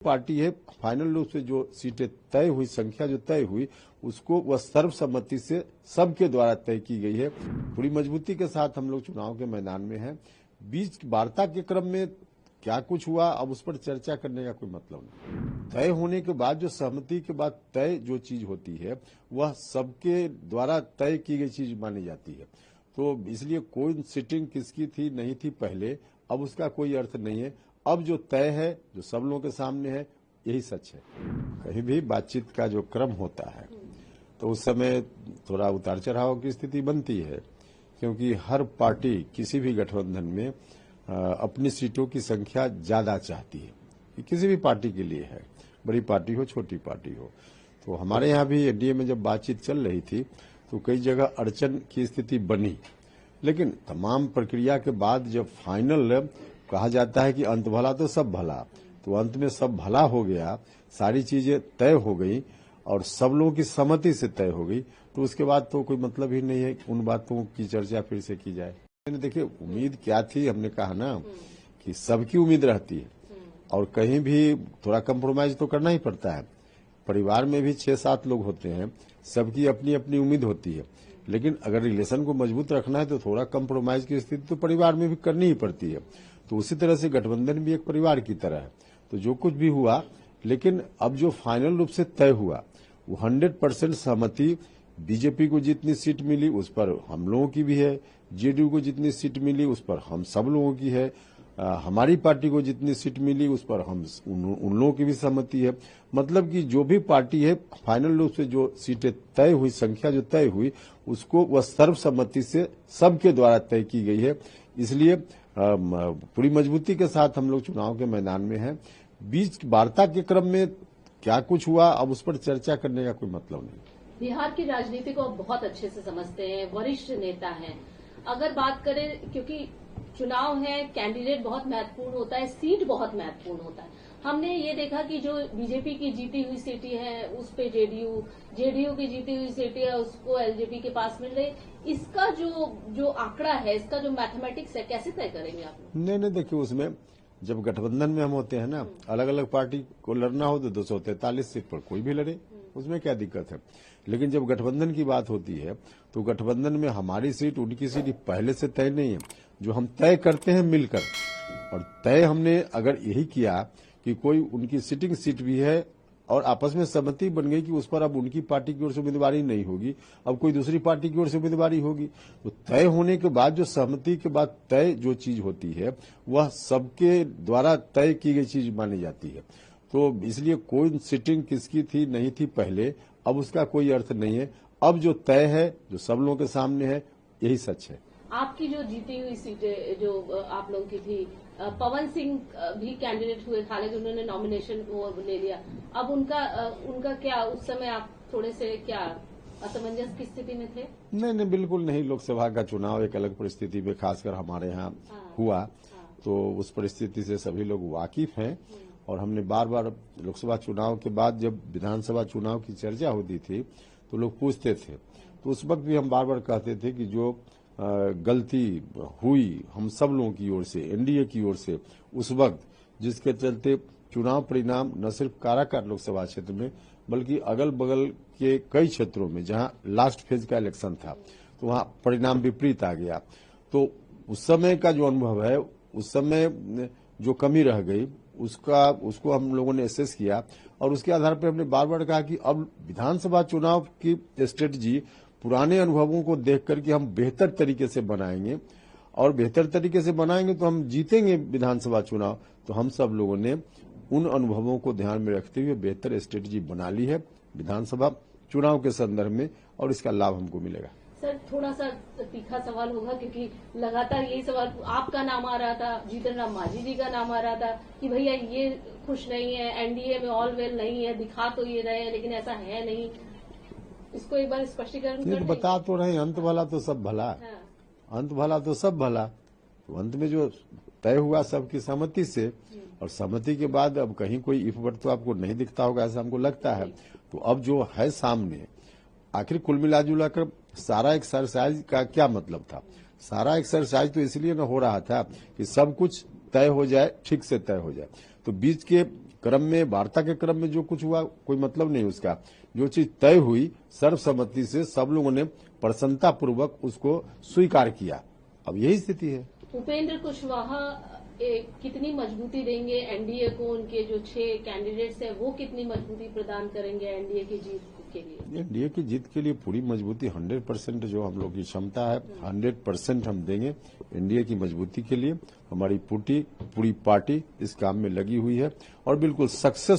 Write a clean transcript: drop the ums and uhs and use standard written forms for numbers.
Party है final रूप से जो सीटें तय हुई, संख्या जो तय हुई, उसको वह सर्वसम्मति से सबके द्वारा तय की गई है। पूरी मजबूती के साथ हम लोग चुनाव के मैदान में हैं। बीच वार्ता के क्रम में क्या कुछ हुआ, अब उस पर चर्चा करने का कोई मतलब नहीं। तय होने के बाद जो सहमति के बाद तय जो चीज होती है वह सबके द्वारा तय की गई चीज मानी जाती है। तो इसलिए कोई सिटिंग किसकी थी नहीं थी पहले, अब उसका कोई अर्थ नहीं है। अब जो तय है, जो सब लोगों के सामने है, यही सच है। कहीं भी बातचीत का जो क्रम होता है तो उस समय थोड़ा उतार चढ़ाव की स्थिति बनती है, क्योंकि हर पार्टी किसी भी गठबंधन में अपनी सीटों की संख्या ज्यादा चाहती है। ये किसी भी पार्टी के लिए है, बड़ी पार्टी हो छोटी पार्टी हो। तो हमारे यहाँ भी एनडीए में जब बातचीत चल रही थी तो कई जगह अड़चन की स्थिति बनी, लेकिन तमाम प्रक्रिया के बाद जब फाइनल कहा जाता है कि अंत भला तो सब भला, तो अंत में सब भला हो गया, सारी चीजें तय हो गई और सब लोगों की सहमति से तय हो गई, तो उसके बाद तो कोई मतलब ही नहीं है उन बातों की चर्चा फिर से की जाए। देखिए, उम्मीद क्या थी, हमने कहा ना कि सबकी उम्मीद रहती है और कहीं भी थोड़ा कंप्रोमाइज तो करना ही पड़ता है। परिवार में भी 6-7 लोग होते हैं, सबकी अपनी अपनी उम्मीद होती है, लेकिन अगर रिलेशन को मजबूत रखना है तो थोड़ा कंप्रोमाइज की स्थिति तो परिवार में भी करनी ही पड़ती है। तो उसी तरह से गठबंधन भी एक परिवार की तरह है। तो जो कुछ भी हुआ, लेकिन अब जो फाइनल रूप से तय हुआ वो 100% सहमति। बीजेपी को जितनी सीट मिली उस पर हम लोगों की भी है, जेडीयू को जितनी सीट मिली उस पर हम सब लोगों की है, हमारी पार्टी को जितनी सीट मिली उस पर हम उन लोगों की भी सहमति है। मतलब कि जो भी पार्टी है फाइनल रूप से जो सीटें तय हुई, संख्या जो तय हुई, उसको वह सर्वसम्मति से सबके द्वारा तय की गई है। इसलिए पूरी मजबूती के साथ हम लोग चुनाव के मैदान में हैं। बीच वार्ता के क्रम में क्या कुछ हुआ, अब उस पर चर्चा करने का कोई मतलब नहीं। बिहार की राजनीति को आप बहुत अच्छे से समझते हैं, वरिष्ठ नेता हैं। अगर बात करें, क्योंकि चुनाव है, कैंडिडेट बहुत महत्वपूर्ण होता है, सीट बहुत महत्वपूर्ण होता है। हमने ये देखा कि जो बीजेपी की जीती हुई सीटें हैं उस पे जेडीयू की जीती हुई सीटें है उसको एलजेपी के पास मिल रही। इसका जो आंकड़ा है, इसका जो मैथमेटिक्स है, कैसे तय करेंगे आप? नहीं, देखिए, उसमें जब गठबंधन में हम होते हैं ना, अलग अलग पार्टी को लड़ना हो तो 243 सीट पर कोई भी लड़े, उसमें क्या दिक्कत है। लेकिन जब गठबंधन की बात होती है तो गठबंधन में हमारी सीट उनकी सीट पहले से तय नहीं है। जो हम तय करते हैं मिलकर, और तय हमने अगर यही किया कि कोई उनकी सिटिंग सीट भी है और आपस में सहमति बन गई कि उस पर अब उनकी पार्टी की ओर से उम्मीदवारी नहीं होगी, अब कोई दूसरी पार्टी की ओर से उम्मीदवारी होगी, तो तय होने के बाद जो सहमति के बाद तय जो चीज होती है वह सबके द्वारा तय की गई चीज मानी जाती है। तो इसलिए कोई सिटिंग किसकी थी नहीं थी पहले, अब उसका कोई अर्थ नहीं है। अब जो तय है, जो सब लोगों के सामने है, यही सच है। आपकी जो जीती हुई सीटें जो आप लोगों की थी, पवन सिंह भी कैंडिडेट हुए, हालांकि उन्होंने नॉमिनेशन वो ले लिया। अब उनका क्या, उस समय आप थोड़े से क्या असमंजस की स्थिति में थे? नहीं, बिल्कुल नहीं। लोकसभा का चुनाव एक अलग परिस्थिति में खासकर हमारे यहाँ हुआ, तो उस परिस्थिति से सभी लोग वाकिफ हैं। और हमने बार बार लोकसभा चुनाव के बाद जब विधानसभा चुनाव की चर्चा होती थी तो लोग पूछते थे, तो उस वक्त भी हम बार बार कहते थे कि जो गलती हुई हम सब लोगों की ओर से, एनडीए की ओर से उस वक्त, जिसके चलते चुनाव परिणाम न सिर्फ काराकाट लोकसभा क्षेत्र में बल्कि अगल बगल के कई क्षेत्रों में जहां लास्ट फेज का इलेक्शन था तो वहां परिणाम विपरीत आ गया। तो उस समय का जो अनुभव है, उस समय जो कमी रह गई उसको हम लोगों ने एसेस किया और उसके आधार पर हमने बार बार कहा कि अब विधानसभा चुनाव की स्ट्रेटजी पुराने अनुभवों को देख करके हम बेहतर तरीके से बनाएंगे, और बेहतर तरीके से बनाएंगे तो हम जीतेंगे विधानसभा चुनाव। तो हम सब लोगों ने उन अनुभवों को ध्यान में रखते हुए बेहतर स्ट्रेटजी बना ली है विधानसभा चुनाव के संदर्भ में, और इसका लाभ हमको मिलेगा। सर, थोड़ा सा तीखा सवाल होगा, क्योंकि लगातार यही सवाल आपका नाम आ रहा था, जीतन राम मांझी जी का नाम आ रहा था कि भैया ये खुश नहीं है, एनडीए में ऑल वेल नहीं है, दिखा तो ये रहे हैं लेकिन ऐसा है नहीं। इसको एक बार स्पष्टीकरण कर बता तो रहे, अंत भला तो सब भला। अंत भला तो सब भला। तो अंत में जो तय हुआ सबकी सहमति से, और सहमति के बाद अब कहीं कोई इफ बट तो आपको नहीं दिखता होगा, ऐसा हमको लगता है। तो अब जो है सामने, आखिर कुल मिला जुला कर सारा एक्सरसाइज का क्या मतलब था? सारा एक्सरसाइज तो इसलिए न हो रहा था कि सब कुछ तय हो जाए, ठीक से तय हो जाए। तो बीच के क्रम में, वार्ता के क्रम में जो कुछ हुआ कोई मतलब नहीं उसका। जो चीज तय हुई सर्वसम्मति से सब लोगों ने प्रसन्नता पूर्वक उसको स्वीकार किया। अब यही स्थिति है। उपेंद्र कुशवाहा कितनी मजबूती देंगे एनडीए को? उनके जो 6 कैंडिडेट्स हैं वो कितनी मजबूती प्रदान करेंगे एनडीए की जीत के लिए? एनडीए की जीत के लिए पूरी मजबूती 100% जो हम लोग की क्षमता है 100% हम देंगे एनडीए की मजबूती के लिए। हमारी पूरी पार्टी इस काम में लगी हुई है और बिल्कुल सक्सेसफुल